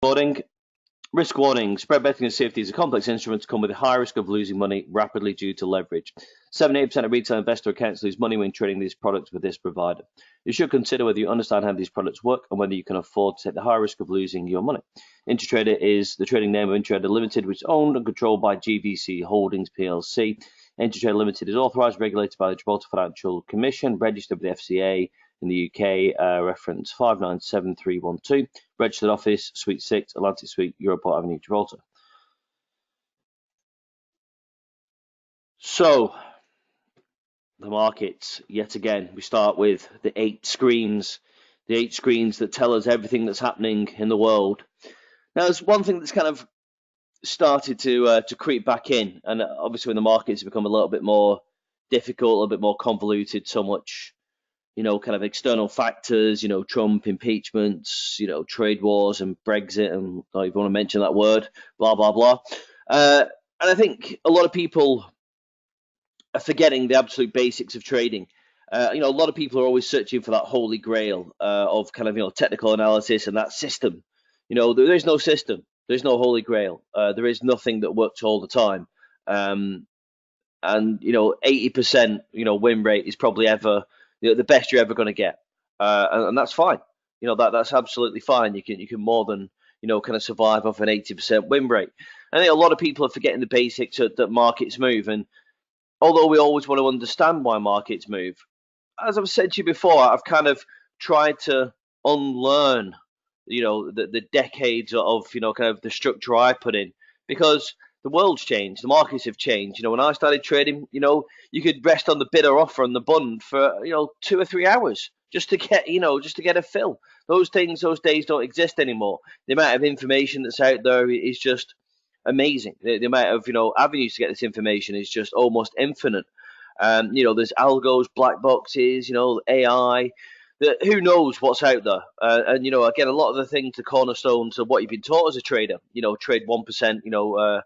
Warning. Risk warning. Spread betting and safety are complex instruments come with a high risk of losing money rapidly due to leverage. 78% of retail investor accounts lose money when trading these products with this provider. You should consider whether you understand how these products work and whether you can afford to take the high risk of losing your money. Intertrader is the trading name of Intertrader Limited, which is owned and controlled by GVC Holdings plc. Intertrader Limited is authorised and regulated by the Gibraltar Financial Commission, registered with the FCA in the UK, reference 597312, registered office, Suite 6, Atlantic Suite, Europort Avenue, Gibraltar. So, the markets, yet again, we start with the 8 screens that tell us everything that's happening in the world. Now, there's one thing that's kind of started to creep back in, and obviously when the markets have become a little bit more difficult, a little bit more convoluted, so much kind of external factors, Trump impeachments, trade wars and Brexit, and if you want to mention that word, blah, blah, blah. And I think a lot of people are forgetting the absolute basics of trading. A lot of people are always searching for that holy grail of kind of, technical analysis and that system. There is no system. There's no holy grail. There is nothing that works all the time. And 80%, win rate is probably ever the best you're ever going to get, and that's fine. That's absolutely fine. You can more than kind of survive off an 80% win rate. I think a lot of people are forgetting the basics that markets move, and although we always want to understand why markets move, as I've said to you before, I've kind of tried to unlearn the decades of kind of the structure I put in, because the world's changed, the markets have changed. When I started trading, you could rest on the bid or offer on the button for 2 or 3 hours just to get a fill. Those days don't exist anymore. The amount of information that's out there is just amazing. The amount of avenues to get this information is just almost infinite. There's algos, black boxes, AI. Who knows what's out there? And again, a lot of the things, the cornerstones of what you've been taught as a trader, trade 1%,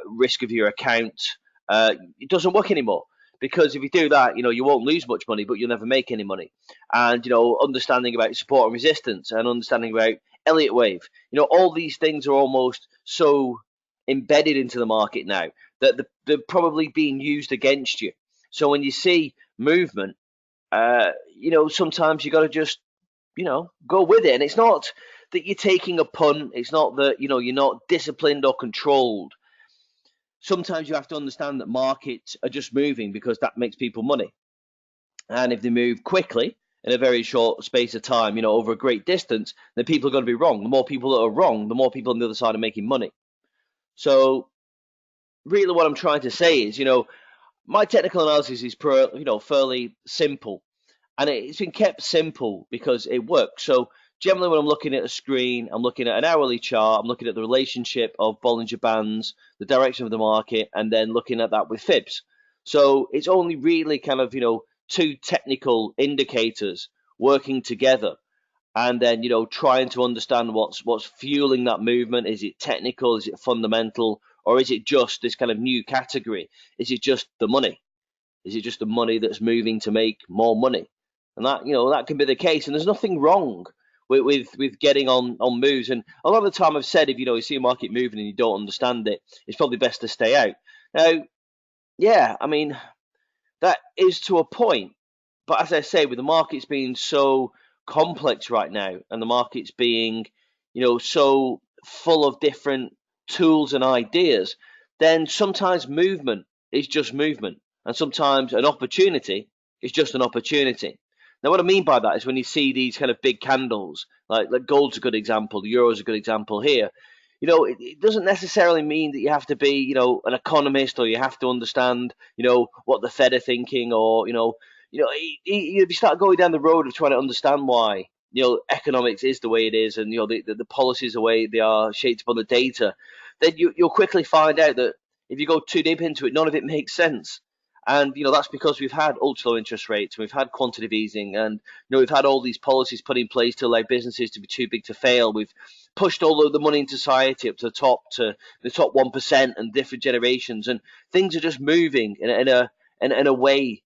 risk of your account, it doesn't work anymore, because if you do that, you won't lose much money, but you'll never make any money. And understanding about support and resistance, and understanding about Elliott wave, all these things are almost so embedded into the market now that they're probably being used against you. So when you see movement, sometimes you got to just go with it. And it's not that you're taking a punt, it's not that you're not disciplined or controlled. Sometimes you have to understand that markets are just moving because that makes people money. And if they move quickly in a very short space of time, over a great distance, then people are going to be wrong. The more people that are wrong, the more people on the other side are making money. So really what I'm trying to say is, my technical analysis is fairly simple. And it's been kept simple because it works. So generally, when I'm looking at a screen, I'm looking at an hourly chart, I'm looking at the relationship of Bollinger Bands, the direction of the market, and then looking at that with fibs. So it's only really kind of, 2 technical indicators working together, and then, trying to understand what's fueling that movement. Is it technical? Is it fundamental? Or is it just this kind of new category? Is it just the money? Is it just the money that's moving to make more money? And that, that can be the case. And there's nothing wrong with getting on moves. And a lot of the time I've said, if you see a market moving and you don't understand it, it's probably best to stay out. Now, yeah, I mean, that is to a point. But as I say, with the markets being so complex right now, and the markets being, so full of different tools and ideas, then sometimes movement is just movement. And sometimes an opportunity is just an opportunity. Now, what I mean by that is when you see these kind of big candles, like gold's a good example, the euro's a good example here. It doesn't necessarily mean that you have to be, an economist, or you have to understand, what the Fed are thinking, or, if you start going down the road of trying to understand why, economics is the way it is, and, the policies the way they are shaped upon the data, then you'll quickly find out that if you go too deep into it, none of it makes sense. And, that's because we've had ultra low interest rates, we've had quantitative easing, and, we've had all these policies put in place to allow businesses to be too big to fail. We've pushed all of the money in society up to the top 1% and different generations, and things are just moving in a way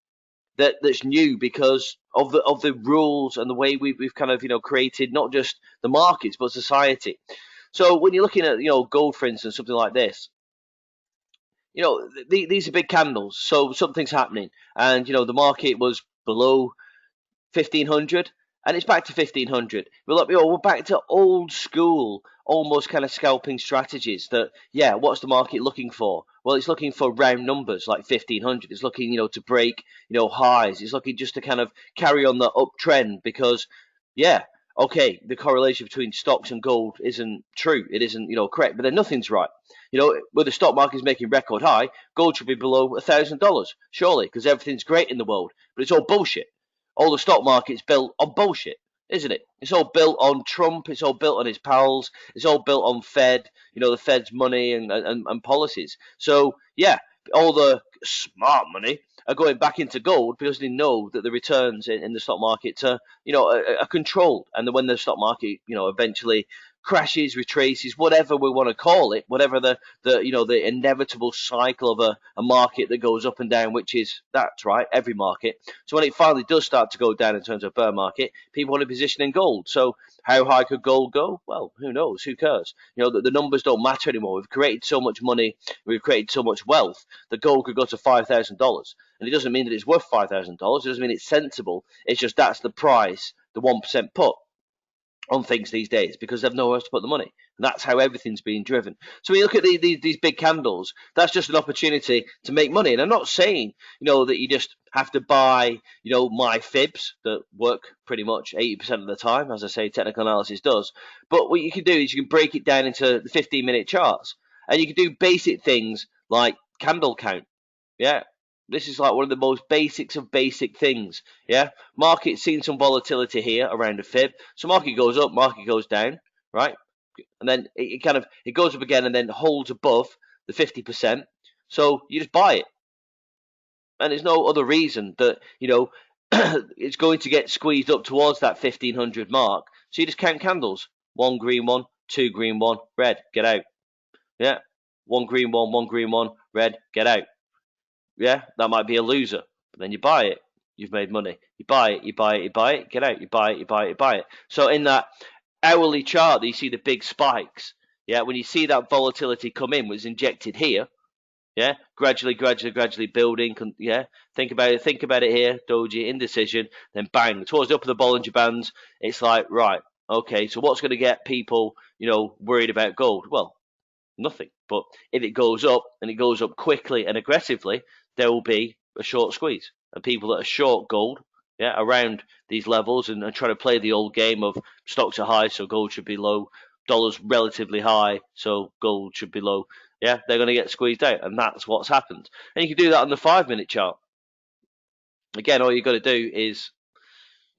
that's new because of the rules and the way we've kind of, created not just the markets, but society. So when you're looking at, gold, for instance, something like this, these are big candles. So something's happening, and the market was below 1500 and it's back to 1500. We're back to old school, almost kind of scalping strategies. That, yeah, what's the market looking for? Well, it's looking for round numbers like 1500. It's looking, to break, highs. It's looking just to kind of carry on the uptrend because, yeah, okay, the correlation between stocks and gold isn't true. It isn't, correct. But then nothing's right. Where the stock market is making record high, gold should be below $1,000, surely, because everything's great in the world. But it's all bullshit. All the stock market's built on bullshit, isn't it? It's all built on Trump. It's all built on his pals. It's all built on Fed, the Fed's money and policies. So, yeah, all the smart money are going back into gold because they know that the returns in the stock market are controlled. And then when the stock market, eventually crashes, retraces, whatever we want to call it, whatever the inevitable cycle of a market that goes up and down, which is, that's right, every market. So when it finally does start to go down in terms of bear market, people want to position in gold. So how high could gold go? Well, who knows? Who cares? The numbers don't matter anymore. We've created so much money, we've created so much wealth that gold could go to $5,000. And it doesn't mean that it's worth $5,000. It doesn't mean it's sensible. It's just that's the price the 1% put on things these days because they've nowhere else to put the money. And that's how everything's being driven. So when you look at these big candles, that's just an opportunity to make money. And I'm not saying, that you just have to buy, my fibs that work pretty much 80% of the time. As I say, technical analysis does. But what you can do is you can break it down into the 15-minute charts. And you can do basic things like candle count. Yeah. This is like one of the most basics of basic things. Yeah. Market's seen some volatility here around a fib. So market goes up, market goes down, right? And then it goes up again and then holds above the 50%. So you just buy it. And there's no other reason that, it's going to get squeezed up towards that 1500 mark. So you just count candles. One green one, two green one, red, get out. Yeah. One green one, red, get out. Yeah, that might be a loser. But then you buy it, you've made money. You buy it, you buy it, you buy it, get out, you buy it, you buy it, you buy it. So in that hourly chart that you see the big spikes, yeah, when you see that volatility come in, was injected here, yeah, gradually building, yeah, think about it here, doji, indecision, then bang, towards the upper of the Bollinger Bands, it's like, right, okay, so what's going to get people, worried about gold? Well, nothing. But if it goes up and it goes up quickly and aggressively, there will be a short squeeze. And people that are short gold, yeah, around these levels and trying to play the old game of stocks are high, so gold should be low, dollars relatively high, so gold should be low. Yeah, they're going to get squeezed out, and that's what's happened. And you can do that on the 5-minute chart. Again, all you've got to do is,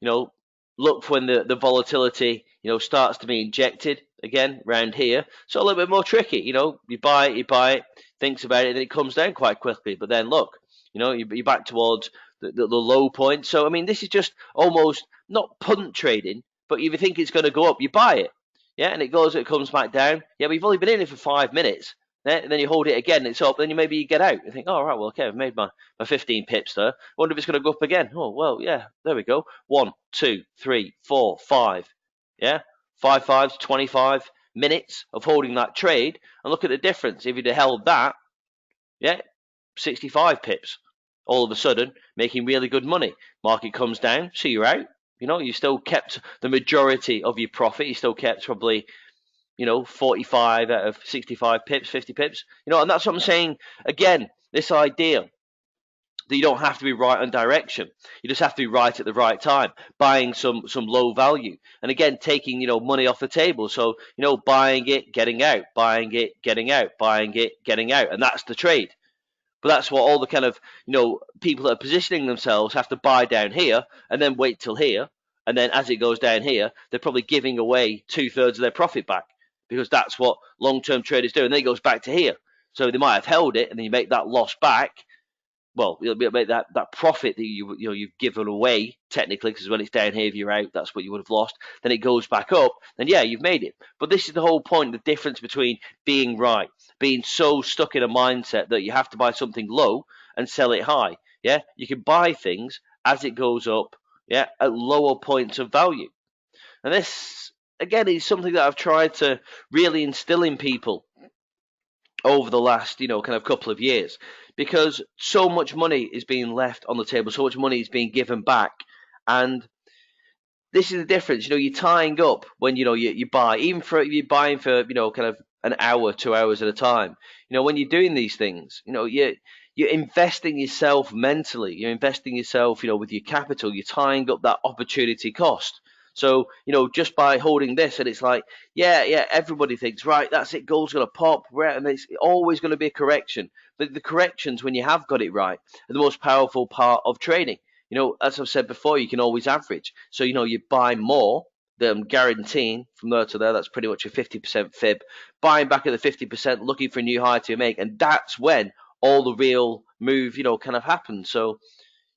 look for when the volatility, starts to be injected again around here. So a little bit more tricky, you buy it, thinks about it, and it comes down quite quickly. But then look, you're back towards the low point. So, I mean, this is just almost not punt trading, but if you think it's going to go up, you buy it. Yeah, and it comes back down. Yeah, we've only been in it for 5 minutes. And then you hold it again, it's up, then maybe you get out. You think, oh, right, well, okay, I've made my 15 pips there. Wonder if it's going to go up again. Oh, well, yeah, there we go. 1, 2, 3, 4, 5. Yeah, 5 fives, 25 minutes of holding that trade. And look at the difference. If you'd have held that, yeah, 65 pips. All of a sudden, making really good money. Market comes down, so you're out. You still kept the majority of your profit. You still kept probably 45 out of 65 pips, 50 pips, and that's what I'm saying. Again, this idea that you don't have to be right on direction. You just have to be right at the right time, buying some low value. And again, taking, money off the table. So, buying it, getting out, buying it, getting out, buying it, getting out. And that's the trade. But that's what all the kind of, people that are positioning themselves have to buy down here and then wait till here. And then as it goes down here, they're probably giving away 2/3 of their profit back, because that's what long-term traders do. And then it goes back to here. So they might have held it and then you make that loss back. Well, you'll make that profit that you've given away technically, because when it's down here, if you're out, that's what you would have lost. Then it goes back up, then yeah, you've made it. But this is the whole point, the difference between being right, being so stuck in a mindset that you have to buy something low and sell it high. Yeah, you can buy things as it goes up, yeah, at lower points of value. And this again, it's something that I've tried to really instill in people over the last, kind of couple of years, because so much money is being left on the table, so much money is being given back, and this is the difference. You're tying up when you buy, even for you're buying for kind of an hour, 2 hours at a time. When you're doing these things, you're investing yourself mentally. You're investing yourself, with your capital. You're tying up that opportunity cost. So just by holding this, and it's like, yeah, everybody thinks, right, that's it, gold's gonna pop, right, and it's always going to be a correction. But the corrections, when you have got it right, are the most powerful part of trading. As I've said before, you can always average. So, you buy more than guaranteeing from there to there. That's pretty much a 50% fib. Buying back at the 50%, looking for a new high to make. And that's when all the real move, kind of happens. So,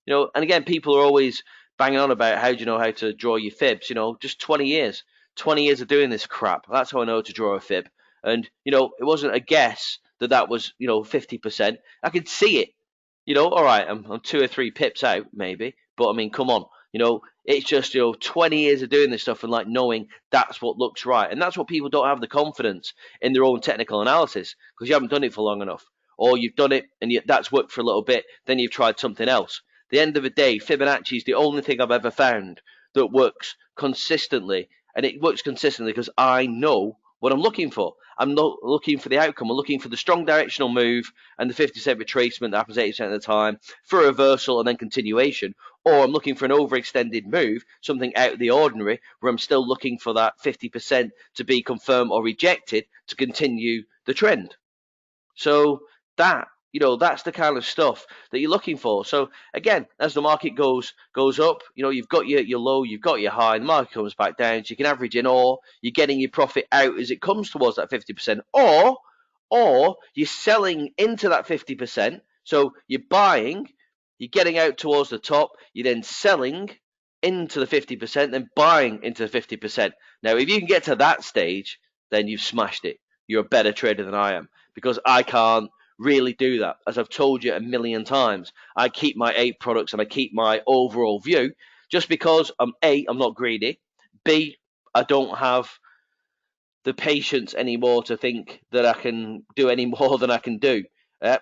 and again, people are always banging on about how do you know how to draw your fibs. Just 20 years. 20 years of doing this crap. That's how I know how to draw a fib. And, it wasn't a guess that was, 50%. I could see it. All right, I'm 2 or 3 pips out, maybe. But, I mean, come on. It's just, 20 years of doing this stuff and, like, knowing that's what looks right. And that's what people don't have the confidence in their own technical analysis, because you haven't done it for long enough. Or you've done it and that's worked for a little bit, then you've tried something else. At the end of the day, Fibonacci is the only thing I've ever found that works consistently. And it works consistently because I know what I'm looking for. I'm not looking for the outcome. I'm looking for the strong directional move and the 50% retracement that happens 80% of the time, for a reversal and then continuation. Or I'm looking for an overextended move, something out of the ordinary, where I'm still looking for that 50% to be confirmed or rejected to continue the trend. So that's the kind of stuff that you're looking for. So again, as the market goes up, you've got your low, you've got your high, the market comes back down, so you can average in, or you're getting your profit out as it comes towards that 50%, or you're selling into that 50%. So you're buying, you're getting out towards the top, you're then selling into the 50%, then buying into the 50%. Now, if you can get to that stage, then you've smashed it. You're a better trader than I am, because I can't really do that. As I've told you a million times, I keep my 8 products and I keep my overall view, just because I'm not greedy, B, I don't have the patience anymore to think that I can do any more than I can do.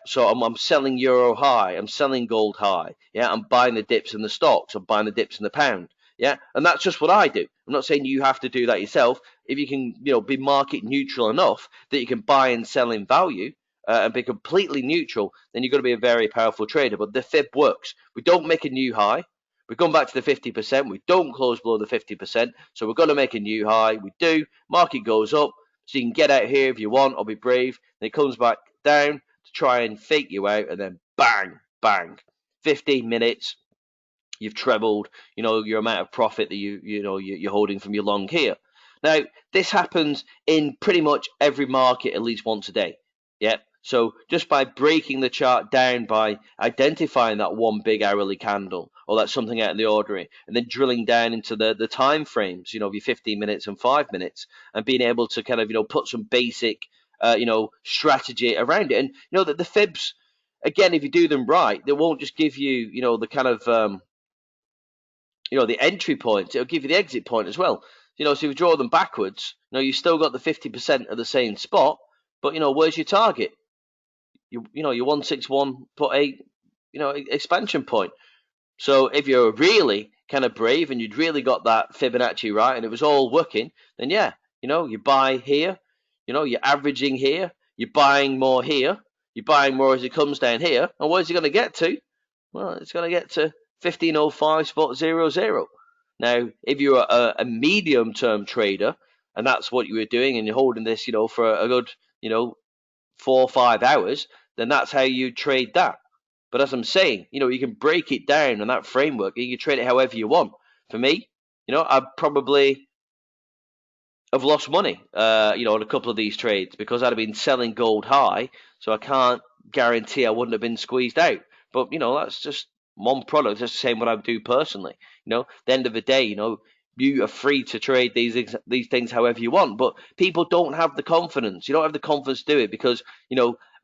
So I'm selling euro high, I'm selling gold high. Yeah, I'm buying the dips in the stocks, I'm buying the dips in the pound. Yeah, and that's just what I do. I'm not saying you have to do that yourself. If you can, be market neutral enough that you can buy and sell in value, and be completely neutral, then you're going to be a very powerful trader. But the fib works. We don't make a new high. We've gone back to the 50%. We don't close below the 50%. So we're going to make a new high. We do. Market goes up. So you can get out here if you want, or be brave. Then it comes back down to try and fake you out. And then bang, bang. 15 minutes. You've trebled, your amount of profit that you're holding from your long here. Now, this happens in pretty much every market at least once a day. Yeah. So just by breaking the chart down, by identifying that one big hourly candle, or that's something out of the ordinary, and then drilling down into the time frames, of your 15 minutes and 5 minutes, and being able to kind of, put some basic, strategy around it. And, that the fibs, again, if you do them right, they won't just give you, the kind of, the entry point, it'll give you the exit point as well. So if you draw them backwards, you've still got the 50% of the same spot, but, where's your target? Your 161.8, expansion point. So if you're really kind of brave and you'd really got that Fibonacci right and it was all working, then yeah, you buy here, you're averaging here, you're buying more here, you're buying more as it comes down here, and where's it going to get to? Well, it's going to get to 1505.00. Now, if you're a medium-term trader, and that's what you were doing, and you're holding this, for a good, 4 or 5 hours, then that's how you trade that. But as I'm saying, you can break it down on that framework. You can trade it however you want. For me, I probably have lost money, on a couple of these trades, because I'd have been selling gold high, so I can't guarantee I wouldn't have been squeezed out. But, that's just one product. It's the same what I do personally. At the end of the day, you are free to trade these things however you want, but people don't have the confidence. You don't have the confidence to do it because,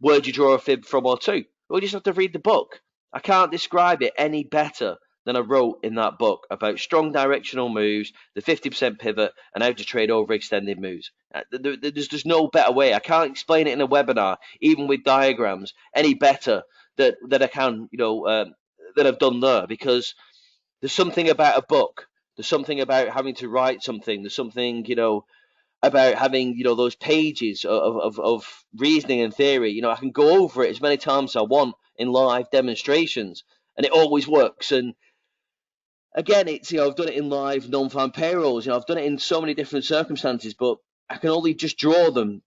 where'd you draw a fib from or two? Well, you just have to read the book. I can't describe it any better than I wrote in that book about strong directional moves, the 50% pivot, and how to trade over extended moves. There's just no better way. I can't explain it in a webinar, even with diagrams, any better that I can, that I've done there, because there's something about a book. There's something about having to write something. There's something, about having, those pages of reasoning and theory. I can go over it as many times as I want in live demonstrations, and it always works. And again, it's, I've done it in live non-farm payrolls. I've done it in so many different circumstances, but I can only just draw them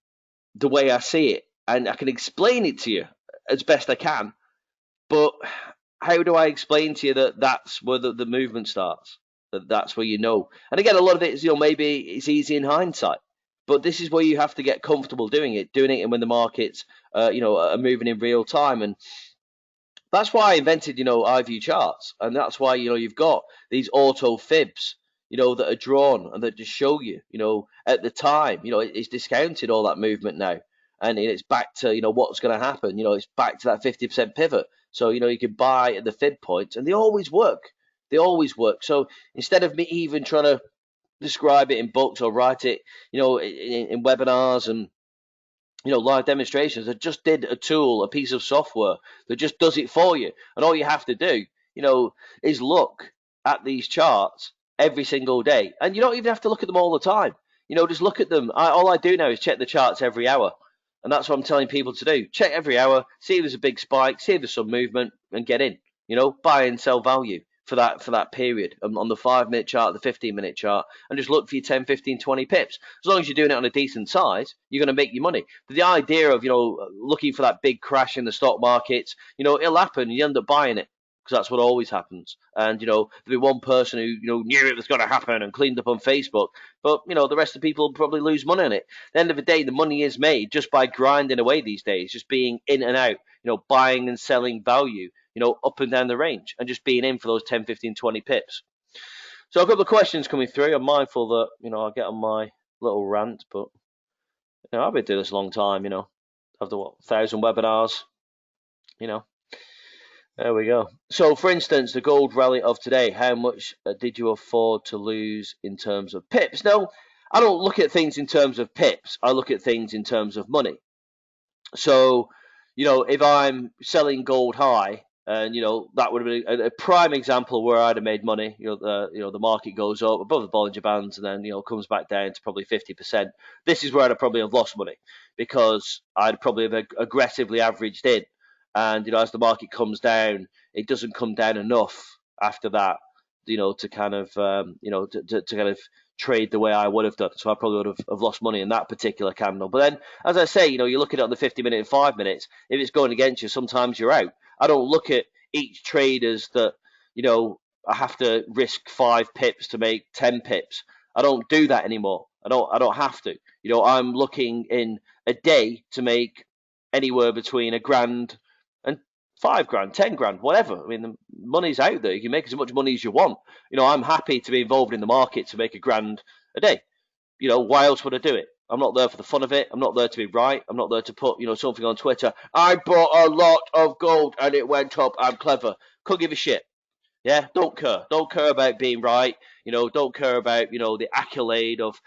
the way I see it, and I can explain it to you as best I can. But how do I explain to you that that's where the movement starts? That's where And again, a lot of it is, maybe it's easy in hindsight, but this is where you have to get comfortable doing it when the markets, are moving in real time. And that's why I invented, iView charts, and that's why, you've got these auto fibs, that are drawn and that just show you, at the time, it's discounted all that movement now, and it's back to, what's going to happen. It's back to that 50% pivot. So, you can buy at the fib points, and they always work. They always work. So instead of me even trying to describe it in books or write it, in webinars and live demonstrations, I just did a tool, a piece of software that just does it for you. And all you have to do, is look at these charts every single day. And you don't even have to look at them all the time. Just look at them. All I do now is check the charts every hour. And that's what I'm telling people to do. Check every hour, see if there's a big spike, see if there's some movement, and get in. Buy and sell value for that period on the 5-minute chart, the 15-minute chart, and just look for your 10, 15, 20 pips. As long as you're doing it on a decent size, you're going to make your money. But the idea of, looking for that big crash in the stock markets, it'll happen. You end up buying it, because that's what always happens. And, there'll be one person who, knew it was going to happen and cleaned up on Facebook. But, the rest of the people will probably lose money on it. At the end of the day, the money is made just by grinding away these days, just being in and out, buying and selling value, up and down the range, and just being in for those 10, 15, 20 pips. So I've got the questions coming through. I'm mindful that, I'll get on my little rant, but, I've been doing this a long time, I've done 1,000 webinars, There we go. So, for instance, the gold rally of today, how much did you afford to lose in terms of pips? Now, I don't look at things in terms of pips. I look at things in terms of money. So, if I'm selling gold high, and that would have been a prime example where I'd have made money. The market goes up above the Bollinger Bands, and then comes back down to probably 50%. This is where I'd probably have lost money, because I'd probably have aggressively averaged in, and as the market comes down, it doesn't come down enough after that, to kind of to kind of trade the way I would have done. So I probably would have lost money in that particular candle. But then, as I say, you look at it on the 50-minute and 5 minutes. If it's going against you, sometimes you're out. I don't look at each trade as that, I have to risk 5 pips to make 10 pips. I don't do that anymore. I don't have to. I'm looking in a day to make anywhere between $1,000 and $5,000, $10,000, whatever. I mean, the money's out there. You can make as much money as you want. I'm happy to be involved in the market to make $1,000 a day. Why else would I do it? I'm not there for the fun of it. I'm not there to be right. I'm not there to put, something on Twitter. I bought a lot of gold and it went up. I'm clever. Couldn't give a shit. Yeah, don't care. Don't care about being right. Don't care about, the accolade of,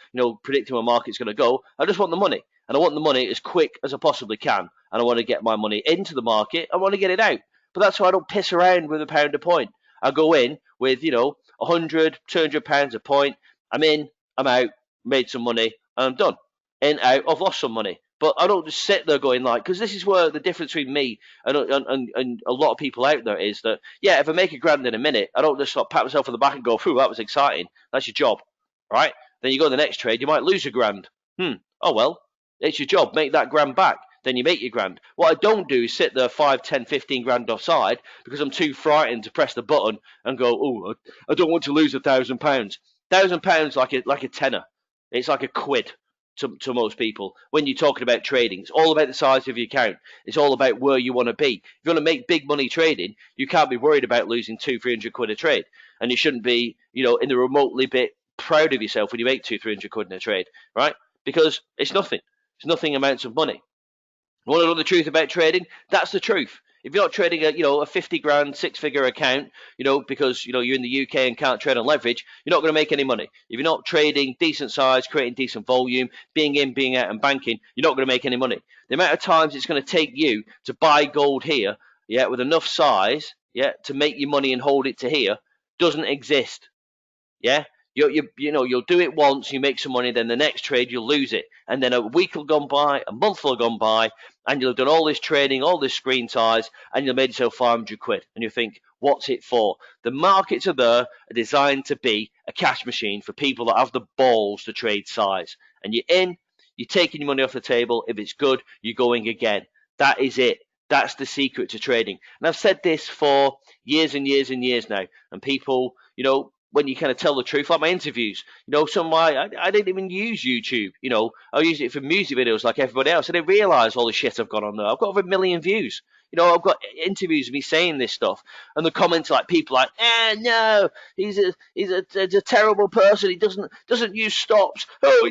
predicting where market's going to go. I just want the money. And I want the money as quick as I possibly can. And I want to get my money into the market. I want to get it out. But that's why I don't piss around with a pound a point. I go in with, 100, 200 pounds a point. I'm in, I'm out, made some money, and I'm done. In, out, I've lost some money. But I don't just sit there going because this is where the difference between me and a lot of people out there is that, yeah, if I make $1,000 in a minute, I don't just pat myself on the back and go, phew, that was exciting. That's your job, right? Then you go to the next trade, you might lose $1,000. Oh, well, it's your job. Make that grand back. Then you make your grand. What I don't do is sit there 5, 10, 15 grand offside because I'm too frightened to press the button and go, oh, I don't want to lose £1,000. £1,000 like a tenner. It's like a quid to most people when you're talking about trading. It's all about the size of your account. It's all about where you want to be. If you want to make big money trading, you can't be worried about losing 200-300 quid a trade, and you shouldn't be, in the remotely bit proud of yourself when you make 200-300 quid in a trade, right? Because it's nothing. It's nothing amounts of money. You want to know the truth about trading? That's the truth. If you're not trading a 50 grand, 6-figure account, because, you're in the UK and can't trade on leverage, you're not going to make any money. If you're not trading decent size, creating decent volume, being in, being out and banking, you're not going to make any money. The amount of times it's going to take you to buy gold here, with enough size, to make your money and hold it to here, doesn't exist. You'll do it once, you make some money, then the next trade you'll lose it, and then a week will go by, a month will go by, and you'll have done all this trading, all this screen size, and you'll made yourself 500 quid, and you think, what's it for? The markets are there, are designed to be a cash machine for people that have the balls to trade size, and you're in, you're taking your money off the table. If it's good, you're going again. That is it. That's the secret to trading. And I've said this for years and years and years now, and people, when you kind of tell the truth, like my interviews, some of I didn't even use YouTube, I use it for music videos like everybody else. I didn't realize all the shit I've got on there. I've got over 1 million views. I've got interviews of me saying this stuff, and the comments like people like, no, he's a terrible person. He doesn't use stops. Oh,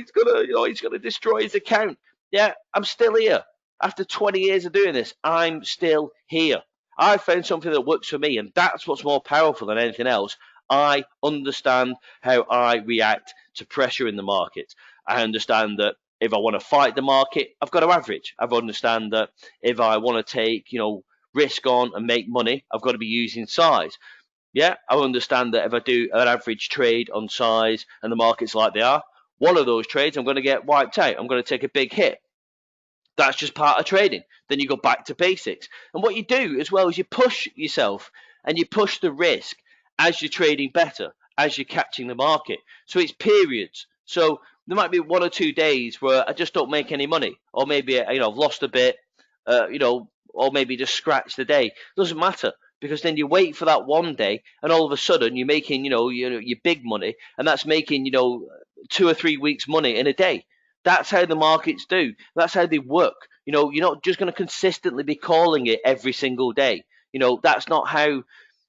he's gonna destroy his account. Yeah, I'm still here after 20 years of doing this. I'm still here. I found something that works for me, and that's what's more powerful than anything else. I understand how I react to pressure in the market. I understand that if I want to fight the market, I've got to average. I understand that if I want to take, risk on and make money, I've got to be using size. Yeah, I understand that if I do an average trade on size and the market's like they are, one of those trades I'm going to get wiped out. I'm going to take a big hit. That's just part of trading. Then you go back to basics. And what you do as well is you push yourself and you push the risk as you're trading better, as you're catching the market. So it's periods. So there might be 1 or 2 days where I just don't make any money, or maybe I've lost a bit, or maybe just scratch the day. Doesn't matter, because then you wait for that one day, and all of a sudden you're making your big money, and that's making 2 or 3 weeks money in a day. That's how the markets do. That's how they work. You're not just going to consistently be calling it every single day. That's not how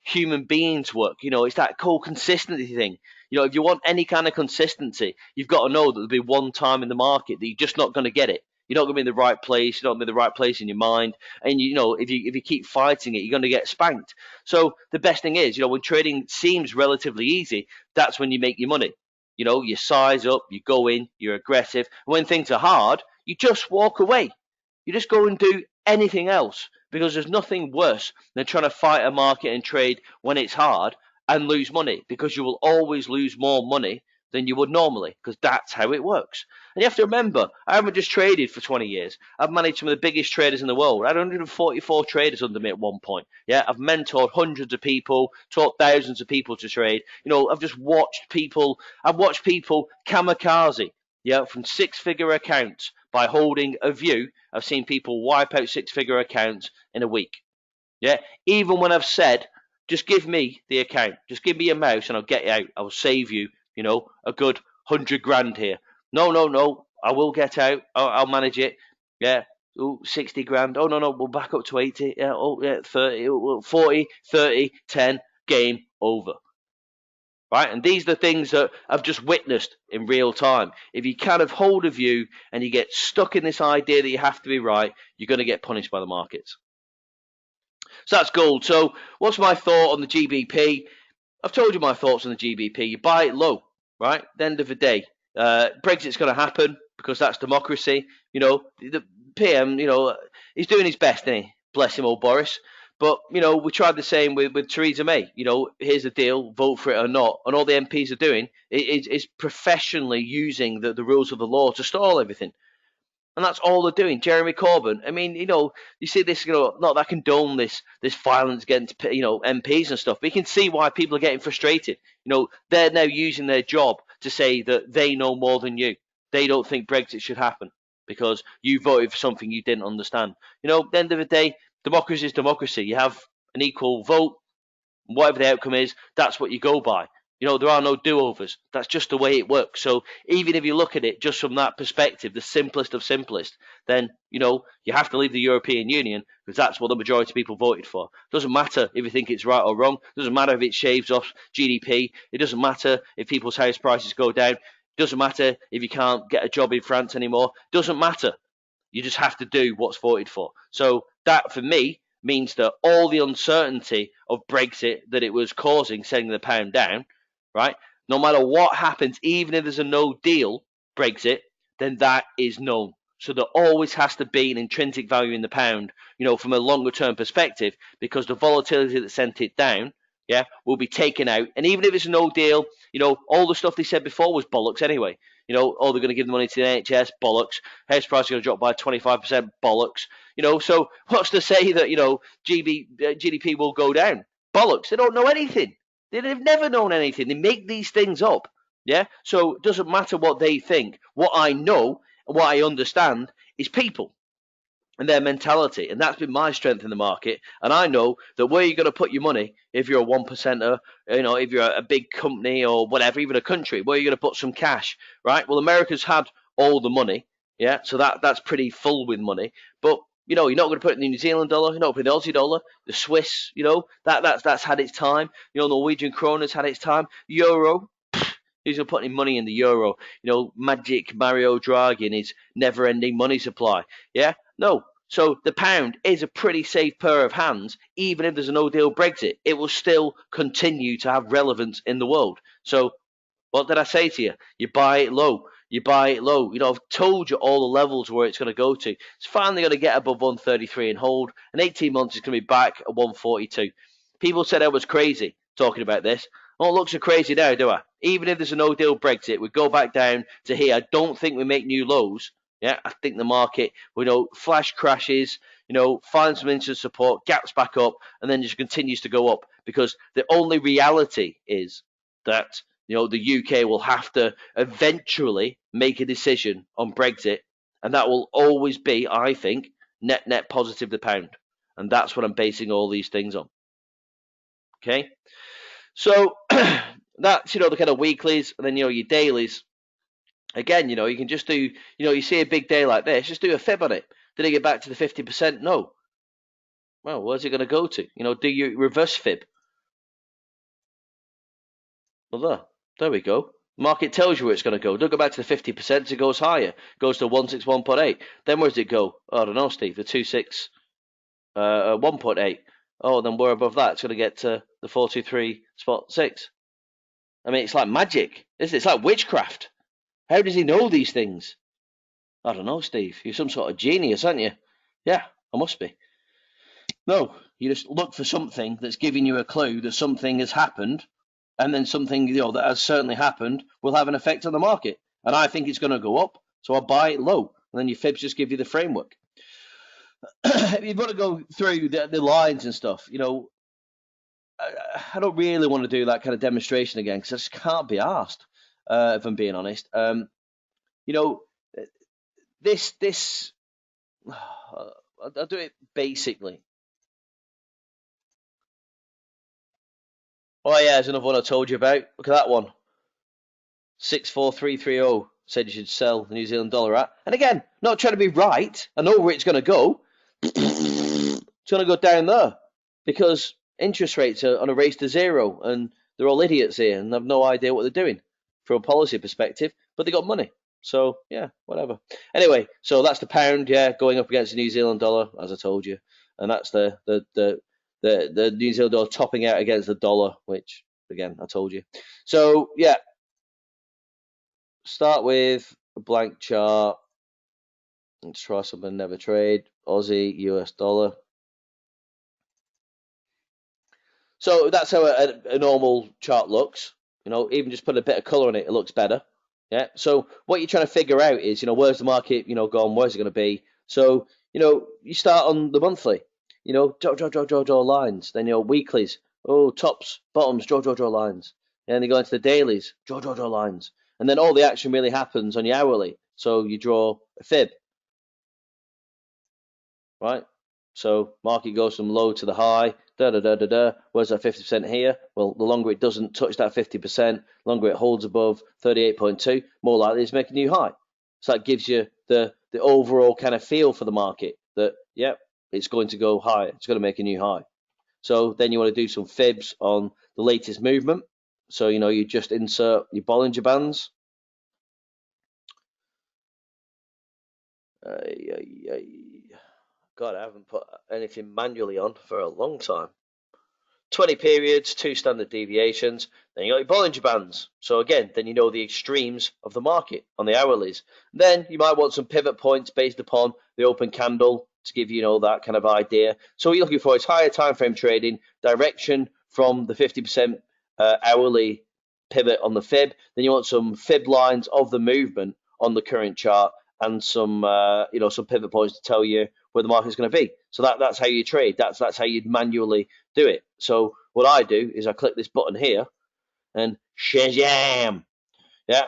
human beings work. It's that whole consistency thing. If you want any kind of consistency, you've got to know that there'll be one time in the market that you're just not going to get it. You're not going to be in the right place. You're not going to be in the right place in your mind. And if you keep fighting it, you're going to get spanked. So the best thing is, when trading seems relatively easy, that's when you make your money. You size up, you go in, you're aggressive. And when things are hard, you just walk away. You just go and do anything else, because there's nothing worse than trying to fight a market and trade when it's hard and lose money, because you will always lose more money than you would normally, because that's how it works. And you have to remember, I haven't just traded for 20 years. I've managed some of the biggest traders in the world. I had 144 traders under me at one point. Yeah, I've mentored hundreds of people, taught thousands of people to trade. I've just watched people. I've watched people kamikaze, from 6-figure accounts by holding a view. I've seen people wipe out 6-figure accounts in a week. Yeah, even when I've said, just give me the account, just give me your mouse and I'll get you out. I will save you, a good 100 grand here. No, I will get out. I'll manage it. Yeah. Ooh, 60 grand. Oh, no, we'll back up to 80. Yeah. Oh, yeah, 30, 40, 30, 10, game over. Right? And these are the things that I've just witnessed in real time. If you kind of hold a view and you get stuck in this idea that you have to be right, you're going to get punished by the markets. So that's gold. So what's my thought on the GBP? I've told you my thoughts on the GBP. You buy it low, right? At the end of the day, Brexit's going to happen because that's democracy. The PM, he's doing his best, isn't he? Bless him, old Boris. But, we tried the same with Theresa May. Here's the deal, vote for it or not. And all the MPs are doing is professionally using the rules of the law to stall everything. And that's all they're doing. Jeremy Corbyn. I mean, you see this, not that I condone this violence against, MPs and stuff. But you can see why people are getting frustrated. They're now using their job to say that they know more than you. They don't think Brexit should happen because you voted for something you didn't understand. At the end of the day, democracy is democracy. You have an equal vote. Whatever the outcome is, that's what you go by. There are no do-overs. That's just the way it works. So even if you look at it just from that perspective, the simplest of simplest, then, you have to leave the European Union because that's what the majority of people voted for. It doesn't matter if you think it's right or wrong. It doesn't matter if it shaves off GDP. It doesn't matter if people's house prices go down. It doesn't matter if you can't get a job in France anymore. It doesn't matter. You just have to do what's voted for. So that, for me, means that all the uncertainty of Brexit that it was causing, sending the pound down, right? No matter what happens, even if there's a no deal Brexit, then that is known. So there always has to be an intrinsic value in the pound, from a longer term perspective, because the volatility that sent it down, will be taken out. And even if it's a no deal, all the stuff they said before was bollocks anyway. They're going to give the money to the NHS, bollocks. House price is going to drop by 25%, bollocks. So what's to say that, GDP will go down? Bollocks. They don't know anything. They've never known anything. They make these things up. Yeah. So it doesn't matter what they think. What I know and what I understand is people and their mentality. And that's been my strength in the market. And I know that where you're going to put your money, if you're a 1%er, if you're a big company or whatever, even a country, where you're going to put some cash, right? Well, America's had all the money. Yeah. So that's pretty full with money. But you're not going to put it in the New Zealand dollar, you're not going to put in the Aussie dollar, the Swiss, that's had its time. Norwegian kroner's had its time. Euro, who's going to put any money in the euro? Magic Mario Draghi and his never-ending money supply. Yeah, no. So the pound is a pretty safe pair of hands, even if there's a no-deal Brexit. It will still continue to have relevance in the world. So what did I say to you? You buy it low. You buy it low. I've told you all the levels where it's going to go to. It's finally going to get above 133 and hold. In 18 months, it's going to be back at 142. People said I was crazy talking about this. I don't look so crazy now, do I? Even if there's a no-deal Brexit, we go back down to here. I don't think we make new lows. Yeah, I think the market, flash crashes, find some instant support, gaps back up, and then just continues to go up. Because the only reality is that the UK will have to eventually make a decision on Brexit, and that will always be, I think, net positive the pound. And that's what I'm basing all these things on. Okay? So that's, the kind of weeklies, and then, your dailies. Again, you can just do, you see a big day like this, just do a fib on it. Did it get back to the 50%? No. Well, where's it going to go to? Do your reverse fib. Well, there we go. Market tells you where it's going to go. Don't go back to the 50%, it goes higher. It goes to 161.8. Then where does it go? Oh, I don't know, Steve. The 26, 1.8. Oh, then we're above that. It's going to get to the 423.6. I mean, it's like magic. It's like witchcraft. How does he know these things? I don't know, Steve. You're some sort of genius, aren't you? Yeah, I must be. No, you just look for something that's giving you a clue that something has happened, and then something that has certainly happened will have an effect on the market. And I think it's going to go up, so I'll buy it low. And then your fibs just give you the framework. You've got to go through the lines and stuff. I don't really want to do that kind of demonstration again because I just can't be asked, if I'm being honest. This I'll do it basically. Oh yeah, there's another one I told you about. Look at that one. 64330 said you should sell the New Zealand dollar at. And again, not trying to be right. I know where it's going to go. It's going to go down there because interest rates are on a race to zero, and they're all idiots here and have no idea what they're doing from a policy perspective. But they got money. So yeah, whatever. Anyway, so that's the pound, going up against the New Zealand dollar, as I told you, and that's the New Zealand dollar topping out against the dollar, which again I told you. So yeah, start with a blank chart. Let's try something. Never trade Aussie US dollar. So that's how a normal chart looks. Even just put a bit of color on it, it looks better. Yeah. So what you're trying to figure out is, where's the market, gone? Where's it going to be? So, you start on the monthly, draw lines. Then, weeklies. Oh, tops, bottoms, draw lines. And then you go into the dailies, draw lines. And then all the action really happens on your hourly. So you draw a fib. Right? So market goes from low to the high. Where's that 50% here? Well, the longer it doesn't touch that 50%, the longer it holds above 38.2, more likely it's making a new high. So that gives you the overall kind of feel for the market that, it's going to go higher. It's going to make a new high. So then you want to do some fibs on the latest movement. So, you just insert your Bollinger Bands. God, I haven't put anything manually on for a long time. 20 periods, 2 standard deviations, then you got your Bollinger Bands. So again, then you know the extremes of the market on the hourlies. Then you might want some pivot points based upon the open candle to give you know that kind of idea. So what you're looking for is higher time frame trading, direction from the 50% hourly pivot on the fib. Then you want some fib lines of the movement on the current chart and some some pivot points to tell you where the market's going to be. So that's how you trade. That's how you'd manually do it. So what I do is I click this button here and shazam, yeah,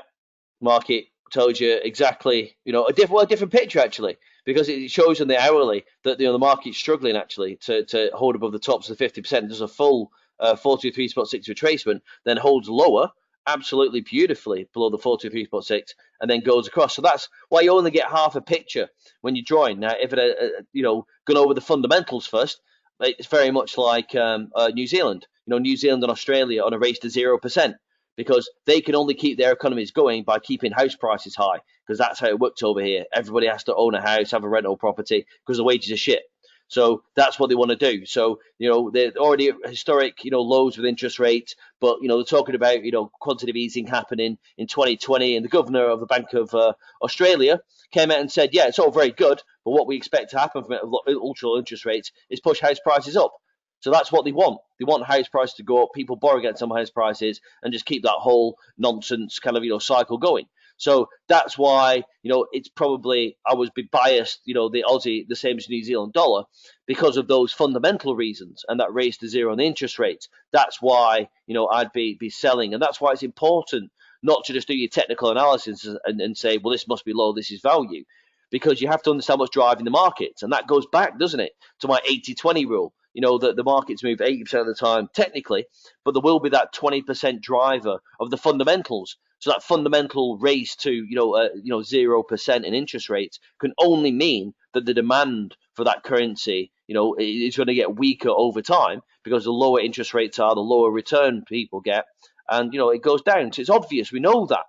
market tells you exactly, a different picture actually, because it shows on the hourly that the market's struggling actually to hold above the tops of the 50%. There's a full 43.6 retracement, then holds lower, absolutely beautifully below the 43.6, and then goes across. So that's why you only get half a picture when you're drawing. Now, if it gone over the fundamentals first, it's very much like New Zealand. New Zealand and Australia on a race to 0%. Because they can only keep their economies going by keeping house prices high, because that's how it works over here. Everybody has to own a house, have a rental property, because the wages are shit. So that's what they want to do. So, they're already at historic, lows with interest rates, but, they're talking about, quantitative easing happening in 2020. And the governor of the Bank of Australia came out and said, yeah, it's all very good, but what we expect to happen from ultra low interest rates is push house prices up. So that's what they want. They want house prices to go up, people borrow against some house prices, and just keep that whole nonsense kind of cycle going. So that's why it's probably I was biased the Aussie the same as New Zealand dollar because of those fundamental reasons and that raise to zero on the interest rates. That's why I'd be selling, and that's why it's important not to just do your technical analysis and say, well, this must be low, this is value, because you have to understand what's driving the markets, and that goes back, doesn't it, to my 80-20 rule. That the markets move 80% of the time technically, but there will be that 20% driver of the fundamentals. So that fundamental race to 0% in interest rates can only mean that the demand for that currency is going to get weaker over time, because the lower interest rates are, the lower return people get, and it goes down. So it's obvious, we know that,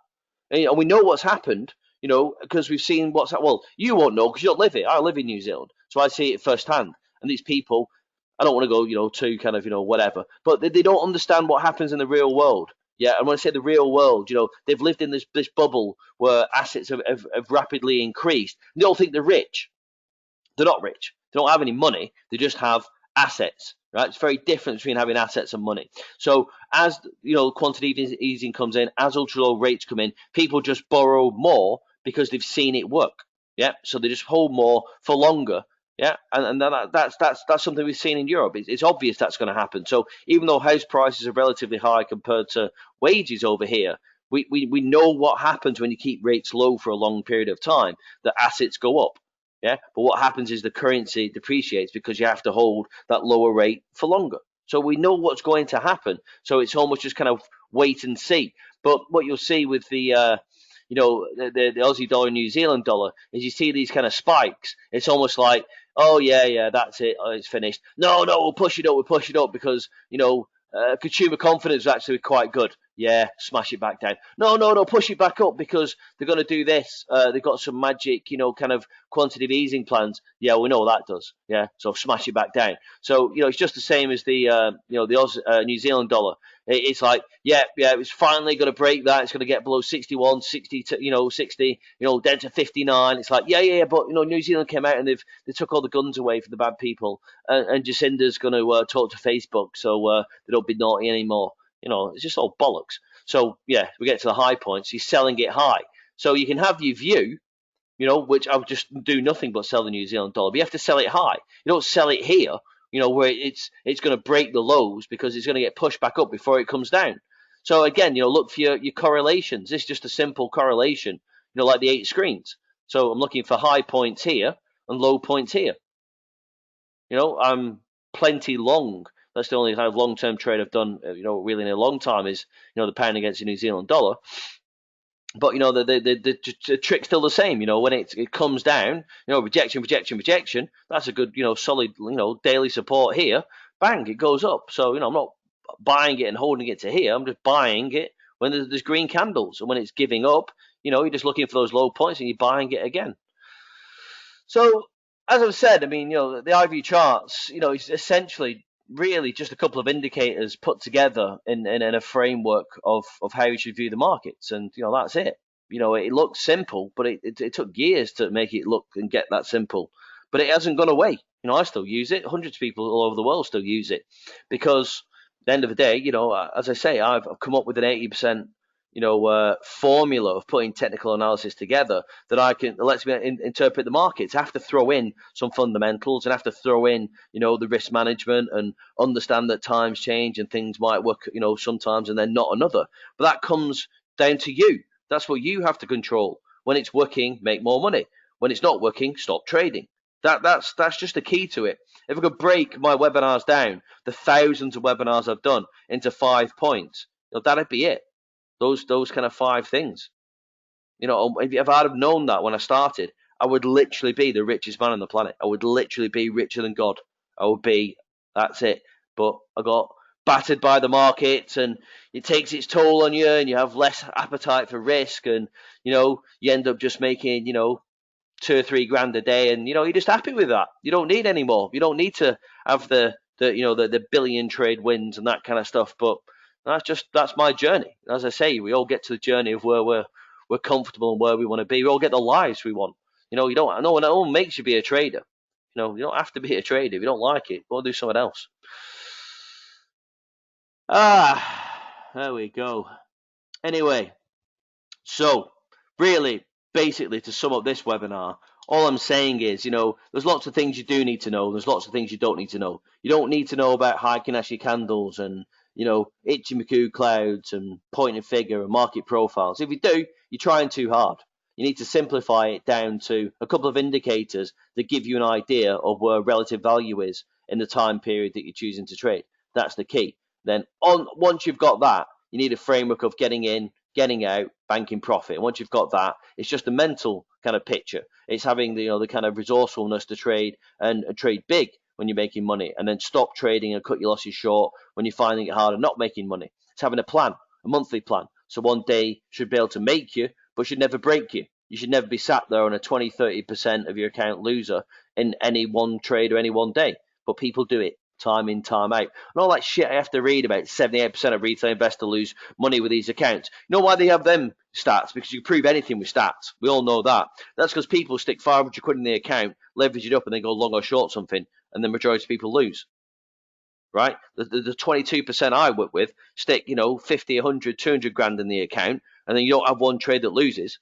and we know what's happened. Because we've seen what's well, you won't know because you don't live it. I live in New Zealand, so I see it firsthand. And these people, I don't want to go, too kind of, whatever, but they don't understand what happens in the real world. Yeah, and when I say the real world, they've lived in this bubble where assets have rapidly increased. They don't think they're rich. They're not rich. They don't have any money. They just have assets. Right? It's very different between having assets and money. So as quantitative easing comes in, as ultra low rates come in, people just borrow more because they've seen it work. Yeah, so they just hold more for longer. Yeah, and that's something we've seen in Europe. It's obvious that's going to happen. So even though house prices are relatively high compared to wages over here, we know what happens when you keep rates low for a long period of time. The assets go up. Yeah, but what happens is the currency depreciates because you have to hold that lower rate for longer. So we know what's going to happen. So it's almost just kind of wait and see. But what you'll see with the the Aussie dollar, New Zealand dollar, is you see these kind of spikes. It's almost like, oh yeah, that's it, it's finished. No, we'll push it up because consumer confidence is actually quite good. Yeah, smash it back down. No, push it back up because they're going to do this. They've got some magic, kind of quantitative easing plans. Yeah, we know what that does. Yeah, so smash it back down. So, it's just the same as the the New Zealand dollar. It's like, yeah, it's finally going to break that. It's going to get below 61, 60, 60, down to 59. It's like, yeah, but, New Zealand came out and they took all the guns away from the bad people. And Jacinda's going to talk to Facebook so they don't be naughty anymore. It's just all bollocks. So, yeah, we get to the high points. He's selling it high. So you can have your view, which I would just do nothing but sell the New Zealand dollar. But you have to sell it high. You don't sell it here, where it's going to break the lows because it's going to get pushed back up before it comes down. So, again, look for your correlations. This is just a simple correlation, like the 8 screens. So I'm looking for high points here and low points here. I'm plenty long. That's the only kind of long-term trade I've done, really in a long time is, the pound against the New Zealand dollar. But, the trick's still the same. When it comes down, rejection, that's a good, solid, daily support here. Bang, it goes up. So, I'm not buying it and holding it to here. I'm just buying it when there's green candles. And when it's giving up, you're just looking for those low points and you're buying it again. So as I've said, I mean, the iView charts, is essentially really just a couple of indicators put together in a framework of how you should view the markets, and that's it. It looks simple, but it took years to make it look and get that simple. But it hasn't gone away. I still use it. Hundreds of people all over the world still use it because at the end of the day, as I say, I've come up with an 80%, formula of putting technical analysis together that lets me interpret the markets. I have to throw in some fundamentals and have to throw in, the risk management and understand that times change and things might work, sometimes and then not another. But that comes down to you. That's what you have to control. When it's working, make more money. When it's not working, stop trading. That's just the key to it. If I could break my webinars down, the thousands of webinars I've done, into 5 points, that'd be it. Those kind of 5 things. If I'd have known that when I started, I would literally be the richest man on the planet. I would literally be richer than God. That's it. But I got battered by the markets, and it takes its toll on you, and you have less appetite for risk, and you end up just making 2 or 3 grand a day, and you're just happy with that. You don't need any more. You don't need to have the billion trade wins and that kind of stuff. But that's my journey. As I say, we all get to the journey of where we're comfortable and where we want to be. We all get the lives we want. No one makes you be a trader. You don't have to be a trader. If you don't like it, go do something else. There we go. Anyway, so really, basically, to sum up this webinar, all I'm saying is, there's lots of things you do need to know. There's lots of things you don't need to know. You don't need to know about high Fibonacci candles and, Ichimoku clouds and point and figure and market profiles. If you do, you're trying too hard. You need to simplify it down to a couple of indicators that give you an idea of where relative value is in the time period that you're choosing to trade. That's the key. Then once you've got that, you need a framework of getting in, getting out, banking profit. And once you've got that, it's just a mental kind of picture. It's having the kind of resourcefulness to trade and trade big when you're making money, and then stop trading and cut your losses short when you're finding it hard and not making money. It's having a plan, a monthly plan. So one day should be able to make you, but should never break you. You should never be sat there on a 20, 30% of your account loser in any one trade or any one day. But people do it time in, time out. And all that shit I have to read about 78% of retail investors lose money with these accounts. You know why they have them stats? Because you can prove anything with stats. We all know that. That's because people stick 500 quid in the account, leverage it up, and then go long or short something, and the majority of people lose. Right? The 22% I work with stick, 50, 100, 200 grand in the account, and then you don't have one trade that loses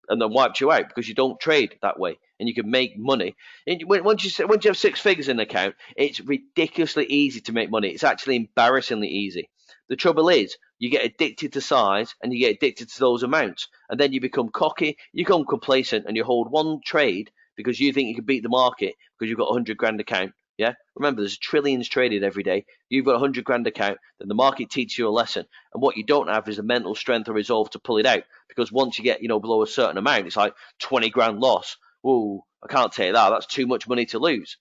and then wipes you out because you don't trade that way and you can make money. And once you have 6 figures in an account, it's ridiculously easy to make money. It's actually embarrassingly easy. The trouble is you get addicted to size and you get addicted to those amounts, and then you become cocky, you become complacent, and you hold one trade because you think you can beat the market because you've got a 100 grand account. Yeah, remember, there's trillions traded every day. You've got a 100 grand account, then the market teaches you a lesson, and what you don't have is the mental strength or resolve to pull it out. Because once you get below a certain amount, it's like 20 grand loss. Whoa, I can't take that. That's too much money to lose.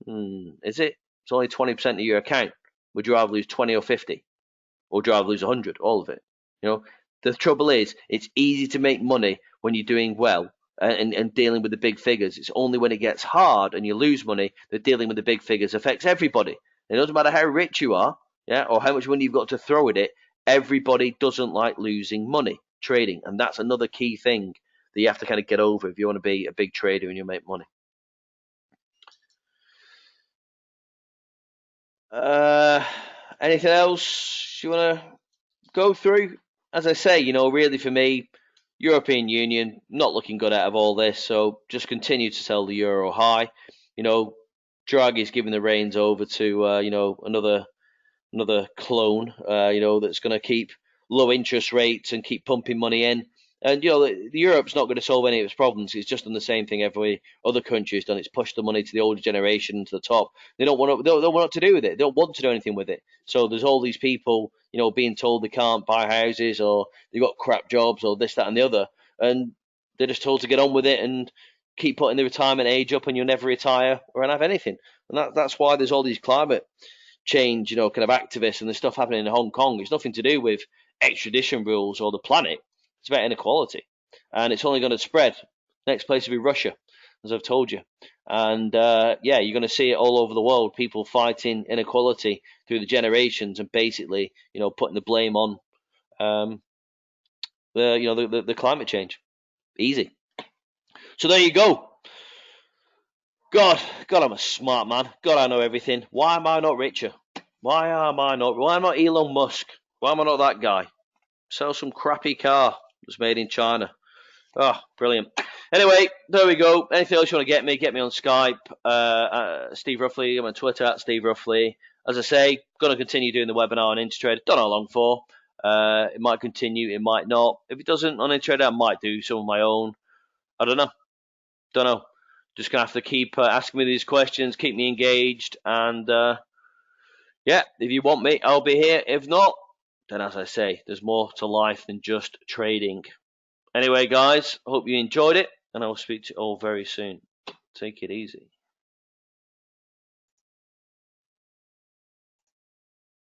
Is it? It's only 20% of your account. Would you rather lose 20 or 50, or would you rather lose 100? All of it. The trouble is, it's easy to make money when you're doing well. And dealing with the big figures. It's only when it gets hard and you lose money that dealing with the big figures affects everybody. It doesn't matter how rich you are, or how much money you've got to throw at it. Everybody doesn't like losing money trading, and that's another key thing that you have to kind of get over if you want to be a big trader and you make money. Anything else you want to go through? As I say, really for me, European Union not looking good out of all this, so just continue to sell the euro high. Draghi's giving the reins over to another clone, that's going to keep low interest rates and keep pumping money in. And the Europe's not going to solve any of its problems. It's just done the same thing every other country has done. It's pushed the money to the older generation to the top. They don't want what to do with it. They don't want to do anything with it. So there's all these people, being told they can't buy houses, or they've got crap jobs, or this, that, and the other, and they're just told to get on with it and keep putting the retirement age up, and you'll never retire or have anything. And that's why there's all these climate change, kind of activists and the stuff happening in Hong Kong. It's nothing to do with extradition rules or the planet. It's about inequality, and it's only going to spread. Next place will be Russia, as I've told you. And yeah, you're going to see it all over the world. People fighting inequality through the generations, and basically, putting the blame on the climate change. Easy. So there you go. God, I'm a smart man. God, I know everything. Why am I not richer? Why am I not Elon Musk? Why am I not that guy? Sell some crappy car that's made in China. Oh, brilliant. Anyway, there we go. Anything else you want to get me on Skype. Steve Ruffley. I'm on Twitter at Steve Ruffley. As I say, going to continue doing the webinar on Intertrade. Don't know how long for. It might continue, it might not. If it doesn't on Intertrade, I might do some of my own. I don't know. Just going to have to keep asking me these questions, keep me engaged. And yeah, if you want me, I'll be here. If not, then as I say, there's more to life than just trading. Anyway, guys, I hope you enjoyed it, and I'll speak to you all very soon. Take it easy.